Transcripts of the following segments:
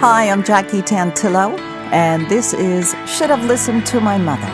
Hi, I'm Jackie Tantillo, and this is Should Have Listened to My Mother.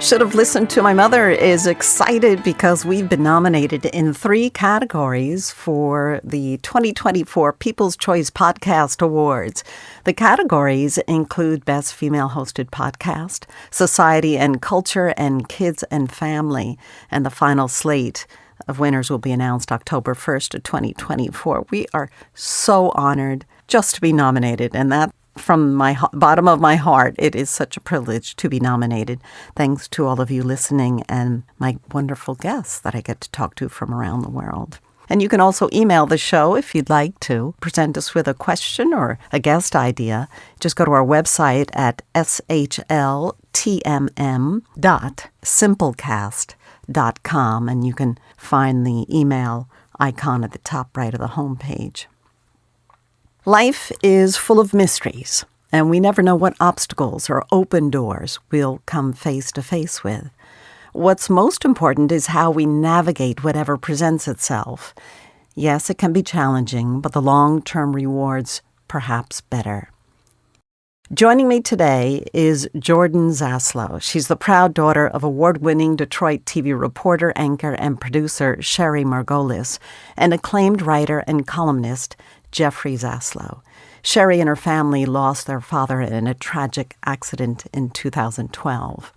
Should Have Listened to My Mother is excited because we've been nominated in 3 categories for the 2024 People's Choice Podcast Awards. The categories include Best Female-Hosted Podcast, Society and Culture, and Kids and Family. And the final slate of winners will be announced October 1st of 2024. We are so honored just to be nominated, and that from my bottom of my heart, it is such a privilege to be nominated. Thanks to all of you listening and my wonderful guests that I get to talk to from around the world. And you can also email the show if you'd like to present us with a question or a guest idea. Just go to our website at SHLTMM.simplecast.com and you can find the email icon at the top right of the homepage. Life is full of mysteries, and we never know what obstacles or open doors we'll come face to face with. What's most important is how we navigate whatever presents itself. Yes, it can be challenging, but the long-term rewards perhaps better. Joining me today is Jordan Zaslow. She's the proud daughter of award-winning Detroit TV reporter, anchor, and producer Sherry Margolis, and acclaimed writer and columnist Jeffrey Zaslow. Sherry and her family lost their father in a tragic accident in 2012.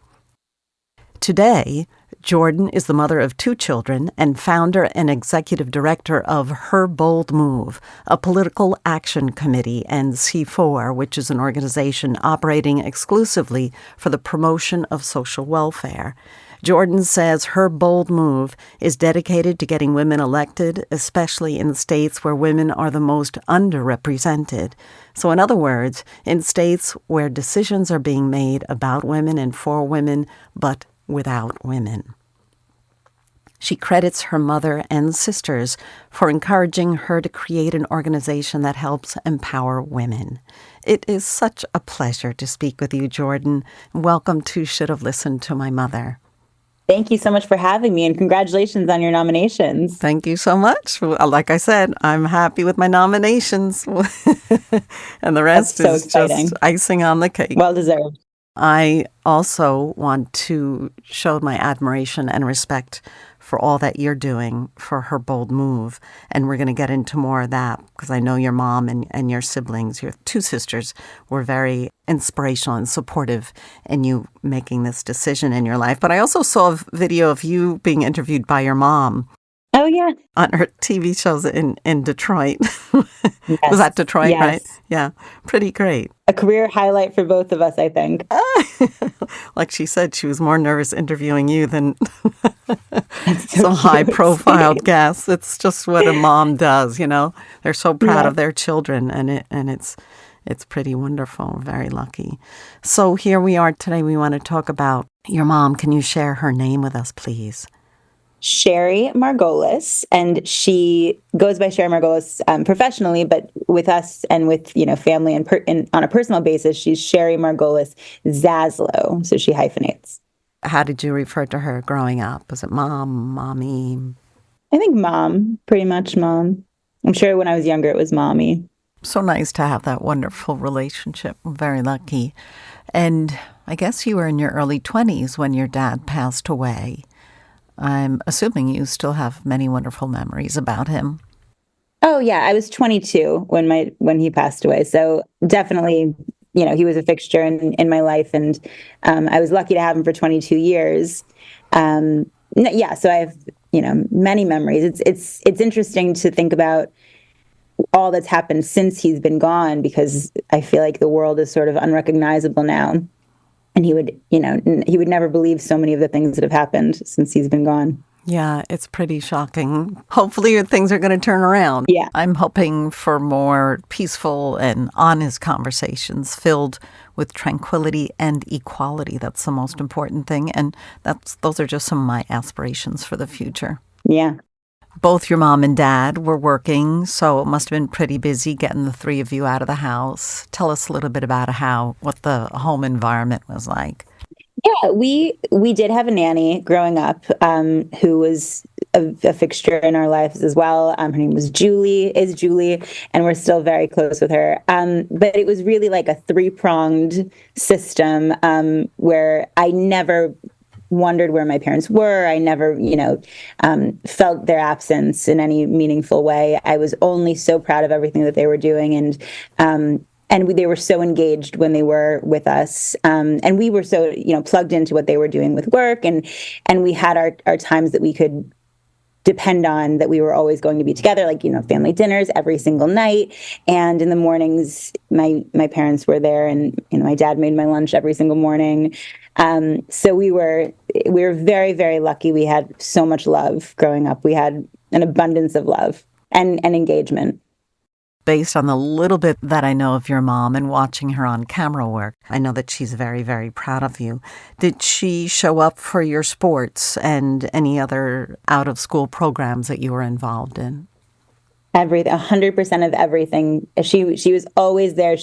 Today, Jordan is the mother of 2 children and founder and executive director of Her Bold Move, a political action committee, and C4, which is an organization operating exclusively for the promotion of social welfare. Jordan says Her Bold Move is dedicated to getting women elected, especially in states where women are the most underrepresented. So in other words, in states where decisions are being made about women and for women, but without women. She credits her mother and sisters for encouraging her to create an organization that helps empower women. It is such a pleasure to speak with you, Jordan. Welcome to Should Have Listened to My Mother. Thank you so much for having me, and congratulations on your nominations. Thank you so much. Like I said, I'm happy with my nominations. And the rest is just icing on the cake. Well deserved. I also want to show my admiration and respect for all that you're doing for Her Bold Move. And we're going to get into more of that because I know your mom and your siblings, your 2 sisters, were very inspirational and supportive in you making this decision in your life. But I also saw a video of you being interviewed by your mom. Oh, yeah. On her TV shows in Detroit. Yes. Was that Detroit, yes. Right? Yeah. Pretty great. A career highlight for both of us, I think. Like she said, she was more nervous interviewing you than some high-profile guests. It's just what a mom does, you know. They're so proud of their children, and it's pretty wonderful. Very lucky. So here we are today. We want to talk about your mom. Can you share her name with us, please? Sherry Margolis, and she goes by Sherry Margolis professionally, but with us and with family and on a personal basis, she's Sherry Margolis Zaslow. So she hyphenates. How did you refer to her growing up? Was it mom, mommy? I think mom, pretty much mom. I'm sure when I was younger, it was mommy. So nice to have that wonderful relationship. I'm very lucky. And I guess you were in your early 20s when your dad passed away. I'm assuming you still have many wonderful memories about him. Oh, yeah. I was 22 when he passed away. So definitely, he was a fixture in my life. And I was lucky to have him for 22 years. So I have, many memories. It's interesting to think about all that's happened since he's been gone, because I feel like the world is sort of unrecognizable now. And he would never believe so many of the things that have happened since he's been gone. Yeah, it's pretty shocking. Hopefully things are going to turn around. Yeah. I'm hoping for more peaceful and honest conversations filled with tranquility and equality. That's the most important thing. And those are just some of my aspirations for the future. Yeah. Both your mom and dad were working, so it must have been pretty busy getting the 3 of you out of the house. Tell us a little bit about what the home environment was like. Yeah, we did have a nanny growing up who was a fixture in our lives as well. Her name was Julie, and we're still very close with her. But it was really like a three-pronged system where I never wondered where my parents were. I never, felt their absence in any meaningful way. I was only so proud of everything that they were doing, and they were so engaged when they were with us, and we were so plugged into what they were doing with work, and we had our times that we could depend on, that we were always going to be together, like family dinners every single night, and in the mornings my parents were there, and my dad made my lunch every single morning. So we were very, very lucky. We had so much love growing up. We had an abundance of love and engagement. Based on the little bit that I know of your mom and watching her on camera work, I know that she's very, very proud of you. Did she show up for your sports and any other out-of-school programs that you were involved in? Everything, 100% of everything. She was always there.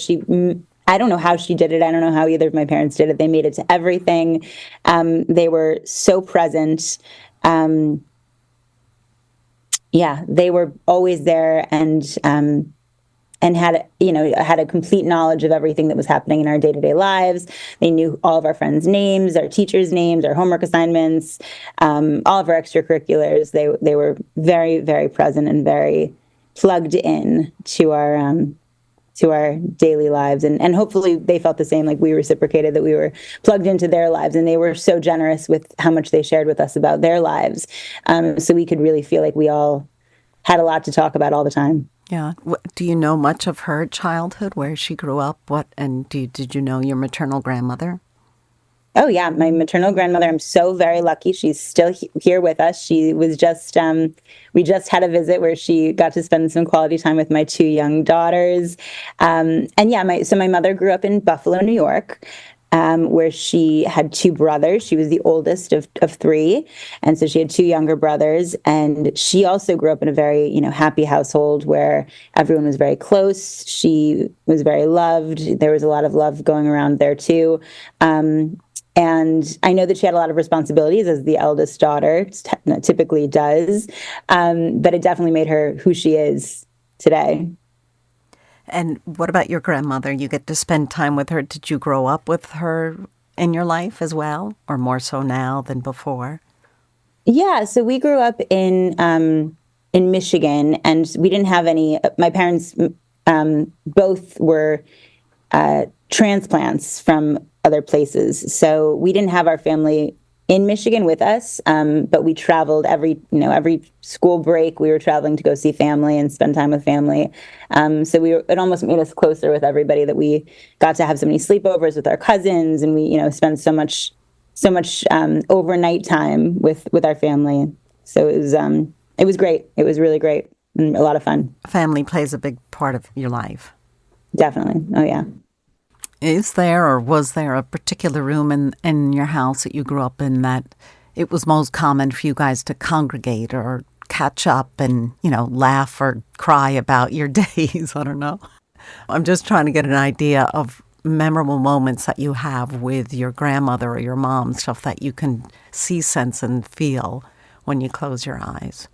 I don't know how she did it. I don't know how either of my parents did it. They made it to everything. They were so present. They were always there, and had a complete knowledge of everything that was happening in our day-to-day lives. They knew all of our friends' names, our teachers' names, our homework assignments, all of our extracurriculars. They were very, very present and very plugged in to our daily lives, and hopefully they felt the same, like we reciprocated, that we were plugged into their lives, and they were so generous with how much they shared with us about their lives, so we could really feel like we all had a lot to talk about all the time. Yeah. Do you know much of her childhood, where she grew up? Did you know your maternal grandmother? Oh, yeah. My maternal grandmother, I'm so very lucky. She's still here with us. She was just, we just had a visit where she got to spend some quality time with my two young daughters. My mother grew up in Buffalo, New York, where she had two brothers. She was the oldest of three. And so she had two younger brothers. And she also grew up in a very, happy household where everyone was very close. She was very loved. There was a lot of love going around there, too. And I know that she had a lot of responsibilities, as the eldest daughter typically does. But it definitely made her who she is today. And what about your grandmother? You get to spend time with her. Did you grow up with her in your life as well, or more so now than before? Yeah, so we grew up in Michigan, and we didn't have any. My parents both were transplants from other places, so we didn't have our family in Michigan with us, but we traveled every school break. We were traveling to go see family and spend time with family. So it almost made us closer with everybody, that we got to have so many sleepovers with our cousins, and we spent so much overnight time with our family. So it was great. It was really great and a lot of fun. Family plays a big part of your life. Definitely. Oh, yeah. Is there, or was there, a particular room in your house that you grew up in that it was most common for you guys to congregate or catch up and, laugh or cry about your days? I don't know. I'm just trying to get an idea of memorable moments that you have with your grandmother or your mom, stuff that you can see, sense, and feel when you close your eyes.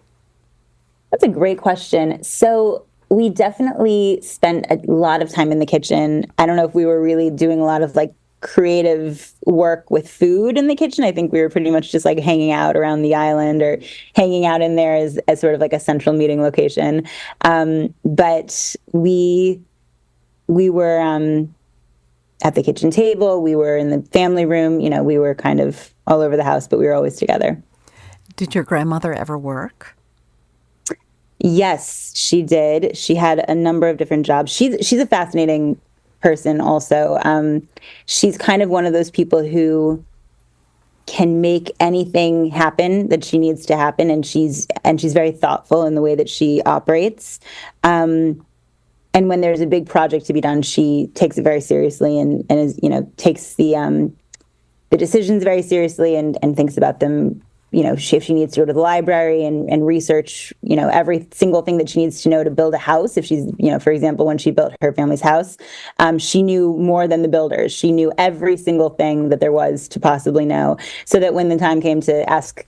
That's a great question. So we definitely spent a lot of time in the kitchen. I don't know if we were really doing a lot of creative work with food in the kitchen. I think we were pretty much just hanging out around the island, or hanging out in there as sort of a central meeting location. But we were at the kitchen table. We were in the family room. We were kind of all over the house, but we were always together. Did your grandmother ever work? Yes, she did. She had a number of different jobs. She's a fascinating person also. She's kind of one of those people who can make anything happen that she needs to happen, and she's very thoughtful in the way that she operates. And when there's a big project to be done, she takes it very seriously, and is, takes the decisions very seriously, and thinks about them. If she needs to go to the library and research, every single thing that she needs to know to build a house. If she's, for example, when she built her family's house, she knew more than the builders. She knew every single thing that there was to possibly know, so that when the time came to ask,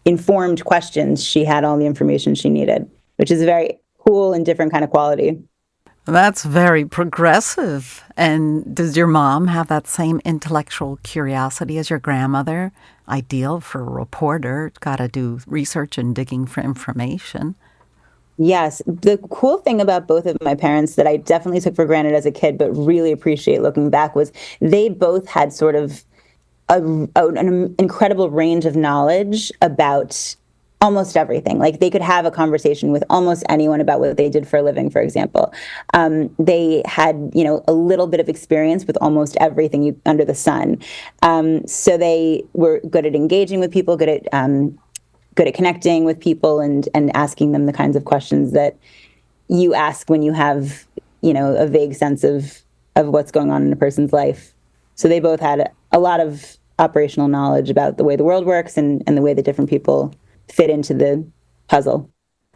informed questions, she had all the information she needed, which is a very cool and different kind of quality. That's very progressive. And does your mom have that same intellectual curiosity as your grandmother? Ideal for a reporter. Got to do research and digging for information. Yes. The cool thing about both of my parents that I definitely took for granted as a kid, but really appreciate looking back, was they both had sort of an incredible range of knowledge about almost everything. Like they could have a conversation with almost anyone about what they did for a living, for example. They had, a little bit of experience with almost everything under the sun. So they were good at engaging with people, good at connecting with people, and asking them the kinds of questions that you ask when you have, a vague sense of what's going on in a person's life. So they both had a lot of operational knowledge about the way the world works and the way that different people fit into the puzzle.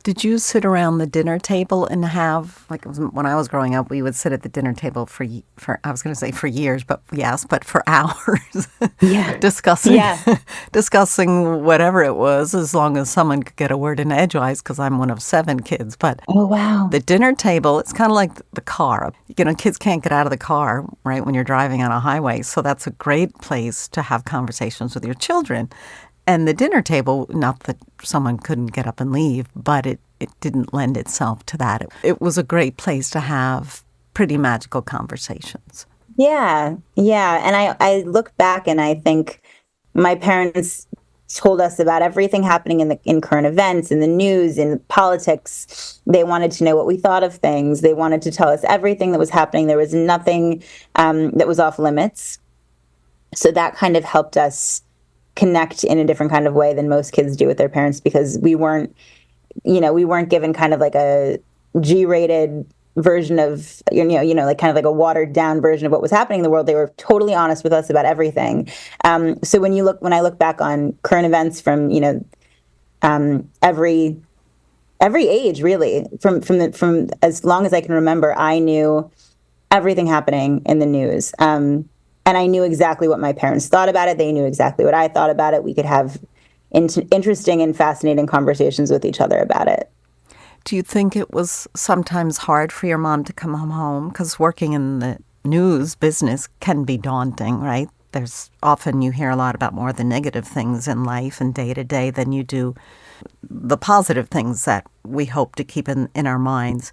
Did you sit around the dinner table and have, like when I was growing up, we would sit at the dinner table for I was going to say for years, but yes, but for hours, discussing whatever it was, as long as someone could get a word in edgewise, because I'm one of 7 kids. But oh wow, the dinner table, it's kind of like the car. Kids can't get out of the car, right, when you're driving on a highway, so that's a great place to have conversations with your children. And the dinner table, not that someone couldn't get up and leave, but it didn't lend itself to that. It was a great place to have pretty magical conversations. Yeah. And I look back and I think my parents told us about everything happening in current events, in the news, in politics. They wanted to know what we thought of things. They wanted to tell us everything that was happening. There was nothing that was off limits. So that kind of helped us connect in a different kind of way than most kids do with their parents, because we weren't given kind of like a G-rated version of, like kind of like a watered down version of what was happening in the world. They were totally honest with us about everything. So when I look back on current events from, every age, really, from as long as I can remember, I knew everything happening in the news. And I knew exactly what my parents thought about it. They knew exactly what I thought about it. We could have interesting and fascinating conversations with each other about it. Do you think it was sometimes hard for your mom to come home? Because working in the news business can be daunting, right? There's often you hear a lot about more the negative things in life and day to day than you do the positive things that we hope to keep in our minds.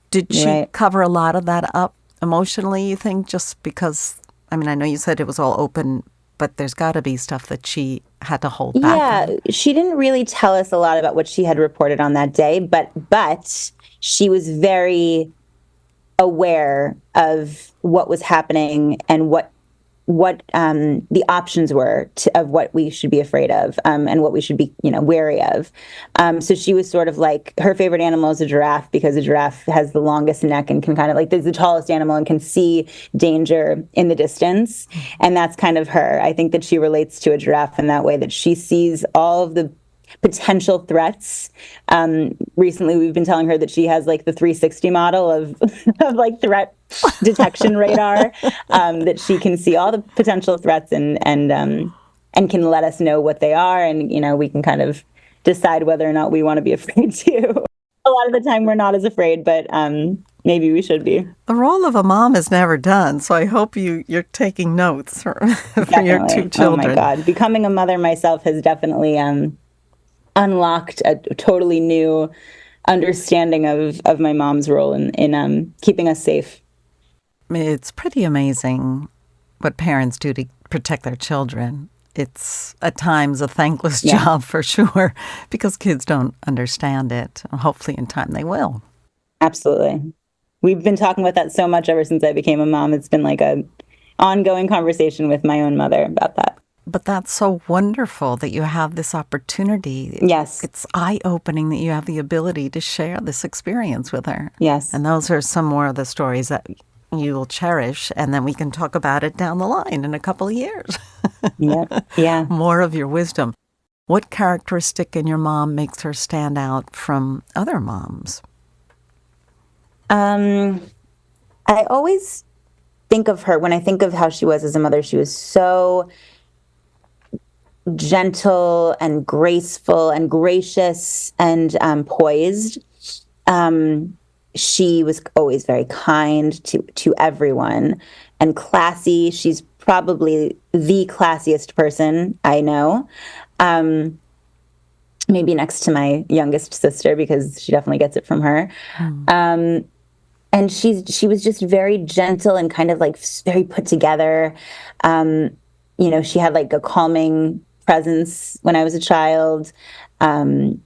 Did she cover a lot of that up emotionally, you think, just because... I mean, I know you said it was all open, but there's got to be stuff that she had to hold back. Yeah, she didn't really tell us a lot about what she had reported on that day, but she was very aware of what was happening and what the options were of what we should be afraid of, and what we should be, wary of. So she was sort of like, her favorite animal is a giraffe, because a giraffe has the longest neck and can kind of like, there's the tallest animal and can see danger in the distance. And that's kind of her. I think that she relates to a giraffe in that way, that she sees all of the potential threats. Recently, we've been telling her that she has like the 360 model of like threat detection radar, that she can see all the potential threats and can let us know what they are, and we can kind of decide whether or not we want to be afraid too. A lot of the time, we're not as afraid, but maybe we should be. The role of a mom is never done, so I hope you're taking notes for your 2 children. Oh my God, becoming a mother myself has definitely unlocked a totally new understanding of my mom's role in keeping us safe. It's pretty amazing what parents do to protect their children. It's at times a thankless job for sure, because kids don't understand it. Hopefully in time they will. Absolutely. We've been talking about that so much ever since I became a mom. It's been like a ongoing conversation with my own mother about that. But that's so wonderful that you have this opportunity. Yes. It's eye-opening that you have the ability to share this experience with her. Yes. And those are some more of the stories that you will cherish, and then we can talk about it down the line in a couple of years. Yeah. More of your wisdom. What characteristic in your mom makes her stand out from other moms? I always think of her, when I think of how she was as a mother, she was so gentle and graceful and gracious and poised. She was always very kind to everyone and classy. She's probably the classiest person I know. Maybe next to my youngest sister, because she definitely gets it from her. And she was just very gentle and kind of like very put together. She had like a calming presence when I was a child. And,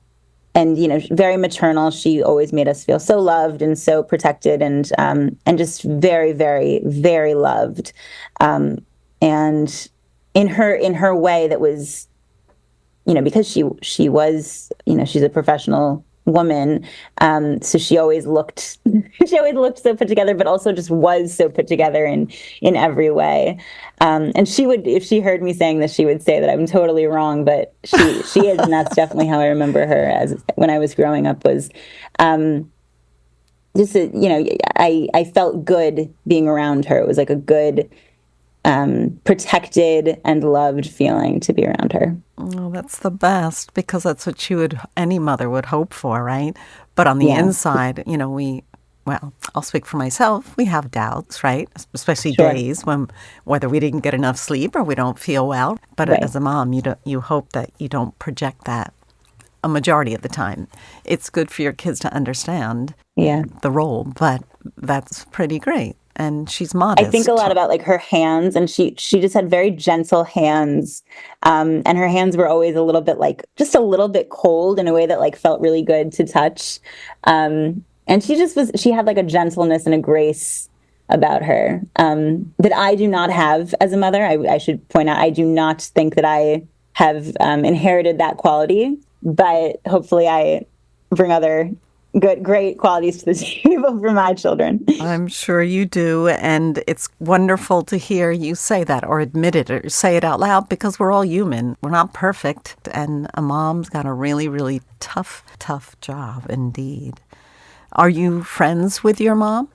very maternal. She always made us feel so loved and so protected and just very, very, very loved. And in her way that was, because she was, she's a professional woman. So she always looked so put together, but also just was so put together in every way. And she would, if she heard me saying this, she would say that I'm totally wrong, but she is, and that's definitely how I remember her as when I was growing up, was just, I felt good being around her. It was like a good, protected and loved feeling to be around her. Oh, that's the best, because that's what any mother would hope for, right? But on the inside, I'll speak for myself. We have doubts, right? Especially days whether we didn't get enough sleep or we don't feel well. But as a mom, you hope that you don't project that a majority of the time. It's good for your kids to understand the role, but that's pretty great. And she's modest. I think a lot about like her hands, and she just had very gentle hands. And her hands were always a little bit like, just a little bit cold in a way that like felt really good to touch. And she had like a gentleness and a grace about her that I do not have as a mother. I should point out, I do not think that I have inherited that quality, but hopefully I bring other great qualities to the table for my children. I'm sure you do, and it's wonderful to hear you say that, or admit it, or say it out loud, because we're all human. We're not perfect, and a mom's got a really, really tough job indeed. Are you friends with your mom?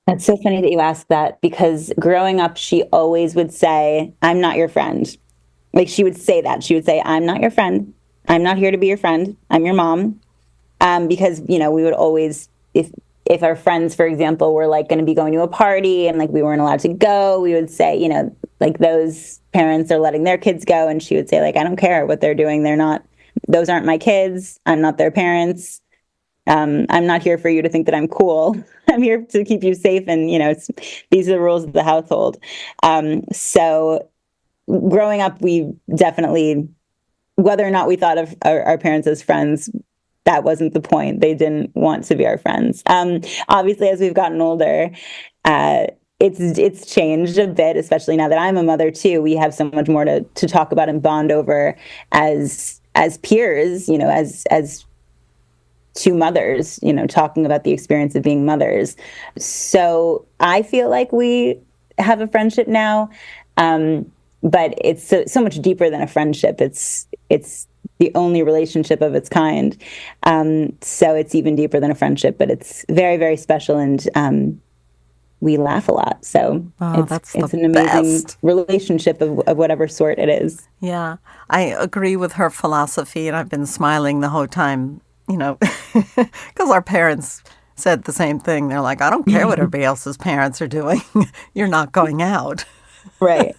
That's so funny that you asked that, because growing up, she always would say, "I'm not your friend." Like, she would say that. She would say, "I'm not your friend. I'm not here to be your friend. I'm your mom." Because, we would always, if our friends, for example, were like going to be going to a party and like we weren't allowed to go, we would say, like, those parents are letting their kids go. And she would say, like, "I don't care what they're doing. Those aren't my kids. I'm not their parents. I'm not here for you to think that I'm cool. I'm here to keep you safe. And, these are the rules of the household." So growing up, we definitely, whether or not we thought of our parents as friends, that wasn't the point. They didn't want to be our friends. Obviously, as we've gotten older, it's changed a bit, especially now that I'm a mother too. We have so much more to talk about and bond over as peers, as two mothers, talking about the experience of being mothers. So I feel like we have a friendship now, but it's so much deeper than a friendship. It's the only relationship of its kind. So it's even deeper than a friendship, but it's very, very special. And we laugh a lot. So it's an amazing relationship of whatever sort it is. Yeah, I agree with her philosophy, and I've been smiling the whole time, because our parents said the same thing. They're like, "I don't care what everybody else's parents are doing. You're not going out." Right.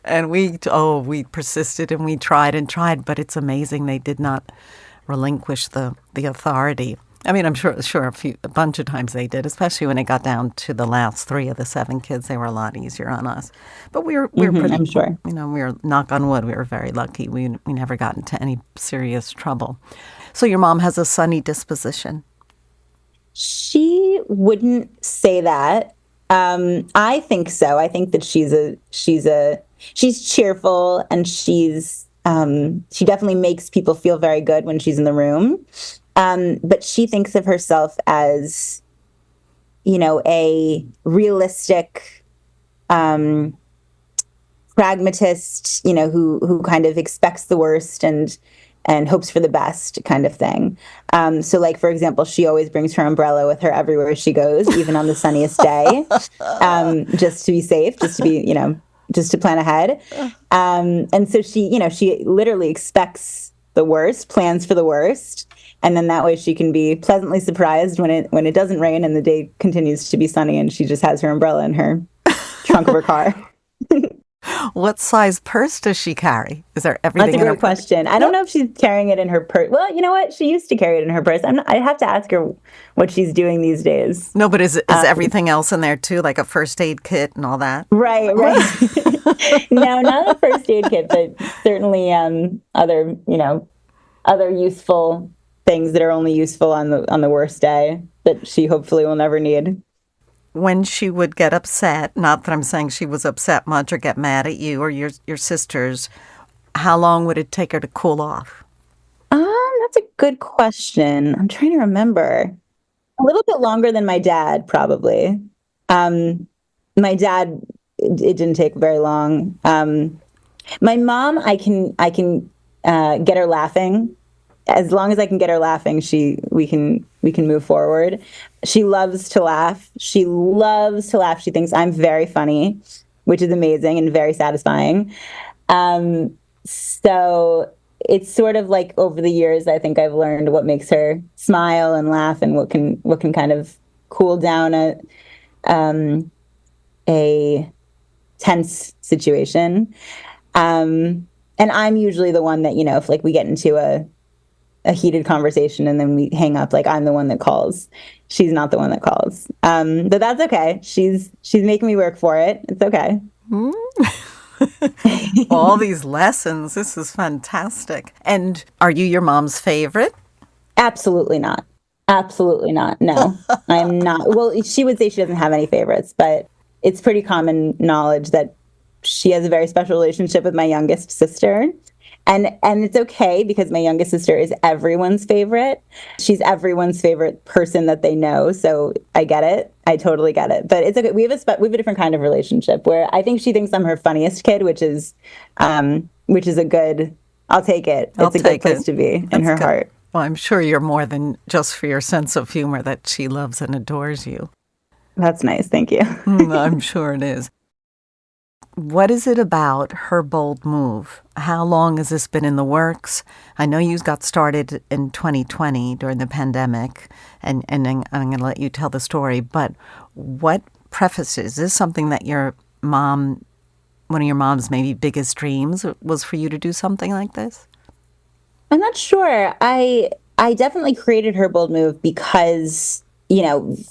And we persisted and we tried, but it's amazing they did not relinquish the authority. I mean, I'm sure a bunch of times they did, especially when it got down to the last 3 of the 7 kids. They were a lot easier on us. But we were pretty, I'm sure. we were, knock on wood, we were very lucky. We never got into any serious trouble. So your mom has a sunny disposition. She wouldn't say that. I think so. I think that she's cheerful, and she definitely makes people feel very good when she's in the room. But she thinks of herself as, a realistic, pragmatist, who kind of expects the worst and hopes for the best kind of thing. So like, for example, she always brings her umbrella with her everywhere she goes, even on the sunniest day, just to be safe, just to be, just to plan ahead. And so she literally expects the worst, plans for the worst. And then that way she can be pleasantly surprised when it doesn't rain and the day continues to be sunny and she just has her umbrella in her trunk of her car. What size purse does she carry? Is there everything? That's a great question. I don't know if she's carrying it in her purse. Well, you know what? She used to carry it in her purse. I have to ask her what she's doing these days. No, but is everything else in there too, like a first aid kit and all that? Right. No, not a first aid kit, but certainly other useful things that are only useful on the worst day that she hopefully will never need. When she would get upset, not that I'm saying she was upset much or get mad at you or your sisters, how long would it take her to cool off? That's a good question. I'm trying to remember. A little bit longer than my dad, probably. My dad, it didn't take very long. My mom, I can get her laughing. As long as I can get her laughing, we can move forward. She loves to laugh. She thinks I'm very funny, which is amazing and very satisfying. So it's sort of like over the years, I think I've learned what makes her smile and laugh and what can kind of cool down a tense situation. And I'm usually the one that, if like we get into a heated conversation and then we hang up, like I'm the one that calls. She's not the one that calls. But that's okay. She's making me work for it. It's okay. All these lessons. This is fantastic. And are you your mom's favorite? Absolutely not. Absolutely not. No, I'm not. Well, she would say she doesn't have any favorites, but it's pretty common knowledge that she has a very special relationship with my youngest sister. And it's okay because my youngest sister is everyone's favorite. She's everyone's favorite person that they know. So I get it. I totally get it. But it's okay. We have a different kind of relationship where I think she thinks I'm her funniest kid, which is a good. I'll take it. It's a good place to be in her heart. Well, I'm sure you're more than just for your sense of humor that she loves and adores you. That's nice. Thank you. I'm sure it is. What is it about her bold move? How long has this been in the works? I know you got started in 2020 during the pandemic, and I'm going to let you tell the story, but what prefaces? Is this something that one of your mom's maybe biggest dreams was for you to do something like this? I'm not sure. I definitely created her bold move because,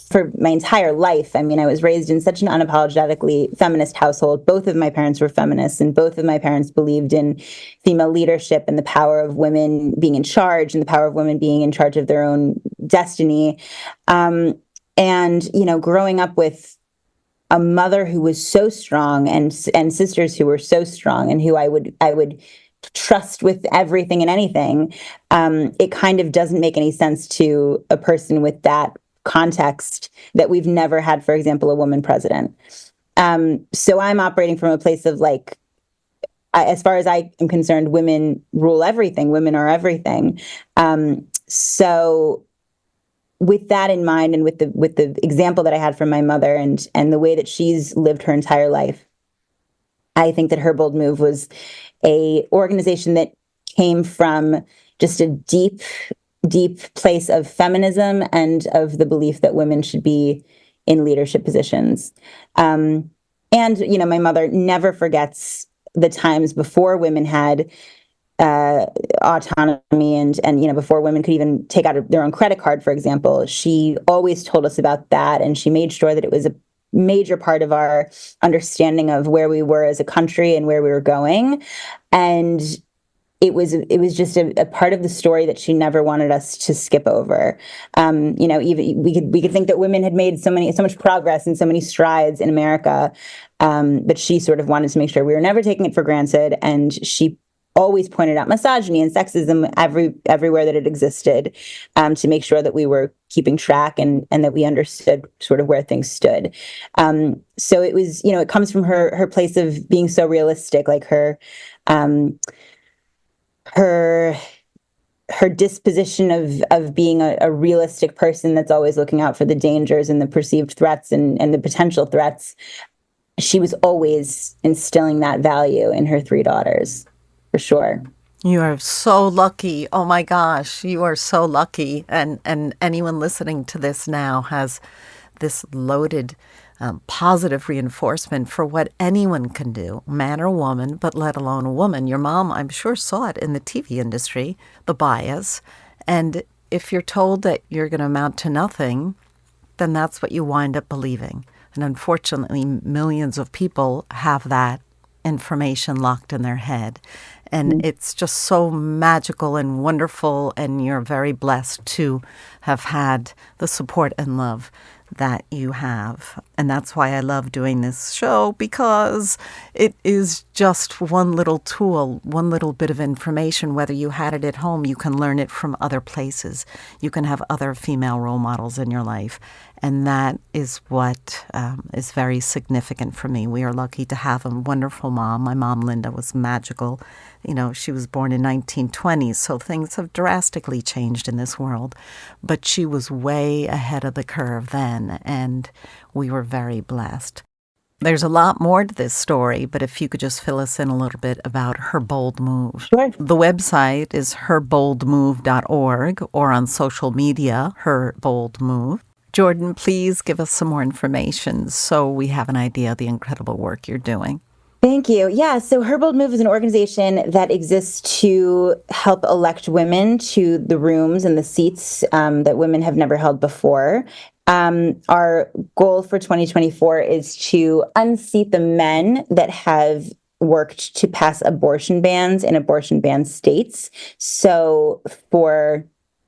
for my entire life, I was raised in such an unapologetically feminist household. Both of my parents were feminists, and both of my parents believed in female leadership and the power of women being in charge and the power of women being in charge of their own destiny. And, growing up with a mother who was so strong and sisters who were so strong and who I would trust with everything and anything, it kind of doesn't make any sense to a person with that context that we've never had, for example, a woman president. So I'm operating from a place of like, as far as I am concerned, women rule everything. Women are everything. So with that in mind, and with the example that I had from my mother and the way that she's lived her entire life, I think that her bold move was a organization that came from just a deep place of feminism and of the belief that women should be in leadership positions. And, my mother never forgets the times before women had autonomy and before women could even take out their own credit card, for example. She always told us about that, and she made sure that it was a major part of our understanding of where we were as a country and where we were going. And it was just a part of the story that she never wanted us to skip over. Even we could think that women had made so much progress and so many strides in America, but she sort of wanted to make sure we were never taking it for granted. And she always pointed out misogyny and sexism everywhere that it existed, to make sure that we were keeping track and that we understood sort of where things stood. So it was, it comes from her place of being so realistic, like her disposition of being a realistic person that's always looking out for the dangers and the perceived threats and the potential threats. she was always instilling that value in her three daughters, for sure. You are so lucky. Oh my gosh, you are so lucky. And anyone listening to this now has this loaded positive reinforcement for what anyone can do, man or woman, but let alone a woman. Your mom, I'm sure, saw it in the TV industry, the bias. And if you're told that you're going to amount to nothing, then that's what you wind up believing. And unfortunately, millions of people have that information locked in their head. And it's just so magical and wonderful, and you're very blessed to have had the support and love that you have. And that's why I love doing this show, because it is just one little tool, one little bit of information. Whether you had it at home, you can learn it from other places. You can have other female role models in your life. And that is what is very significant for me. We are lucky to have a wonderful mom. My mom, Linda, was magical. You know, she was born in 1920, so things have drastically changed in this world. But she was way ahead of the curve then, and we were very blessed. There's a lot more to this story, but if you could just fill us in a little bit about Her Bold Move. Sure. The website is herboldmove.org, or on social media, Her Bold Move. Jordan, please give us some more information so we have an idea of the incredible work you're doing. Thank you. Yeah, so Her Bold Move is an organization that exists to help elect women to the rooms and the seats that women have never held before. Our goal for 2024 is to unseat the men that have worked to pass abortion bans in abortion ban states. So for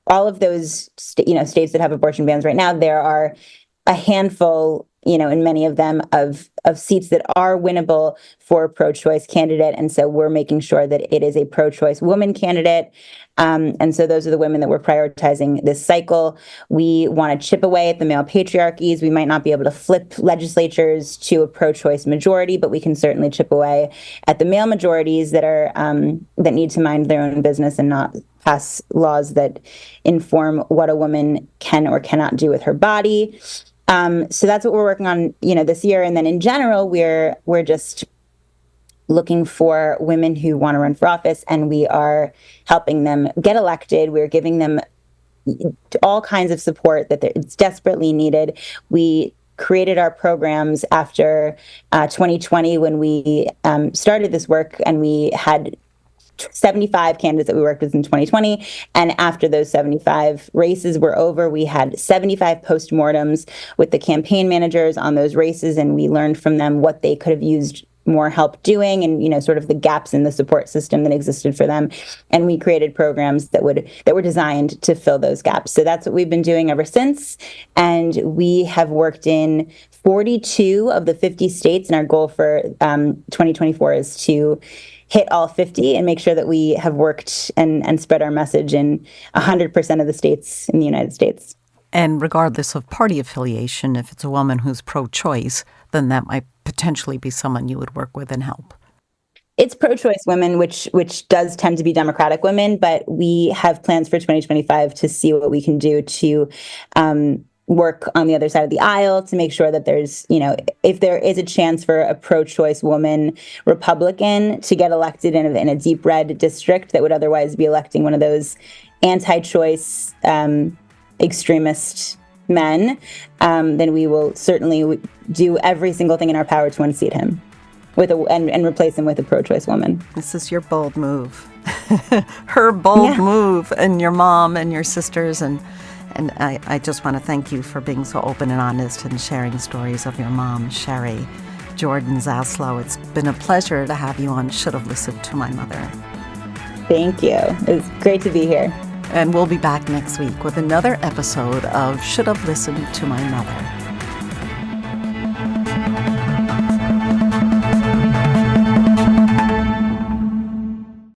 all of those states that have abortion bans right now, there are a handful, in many of them, of seats that are winnable for a pro-choice candidate. And so we're making sure that it is a pro-choice woman candidate. And so those are the women that we're prioritizing this cycle. We want to chip away at the male patriarchies. We might not be able to flip legislatures to a pro-choice majority, but we can certainly chip away at the male majorities that are that need to mind their own business and not pass laws that inform what a woman can or cannot do with her body. So that's what we're working on, this year. And then in general, we're just looking for women who want to run for office, and we are helping them get elected. We're giving them all kinds of support that it's desperately needed. We created our programs after 2020 when we started this work, and we had 75 candidates that we worked with in 2020. And after those 75 races were over, we had 75 postmortems with the campaign managers on those races. And we learned from them what they could have used more help doing, and sort of the gaps in the support system that existed for them. And we created programs that were designed to fill those gaps. So that's what we've been doing ever since. And we have worked in 42 of the 50 states. And our goal for 2024 is to hit all 50 and make sure that we have worked and spread our message in 100% of the states in the United States. And regardless of party affiliation, if it's a woman who's pro-choice, then that might potentially be someone you would work with and help. It's pro-choice women, which does tend to be Democratic women, but we have plans for 2025 to see what we can do to work on the other side of the aisle to make sure that there's, if there is a chance for a pro-choice woman Republican to get elected in a deep red district that would otherwise be electing one of those anti-choice extremist men, then we will certainly do every single thing in our power to unseat him and replace him with a pro-choice woman. This is your bold move. Her bold move, and your mom and your sisters. And I just want to thank you for being so open and honest and sharing stories of your mom, Sherry. Jordan Zaslow, it's been a pleasure to have you on Should Have Listened to My Mother. Thank you. It was great to be here. And we'll be back next week with another episode of Should Have Listened to My Mother.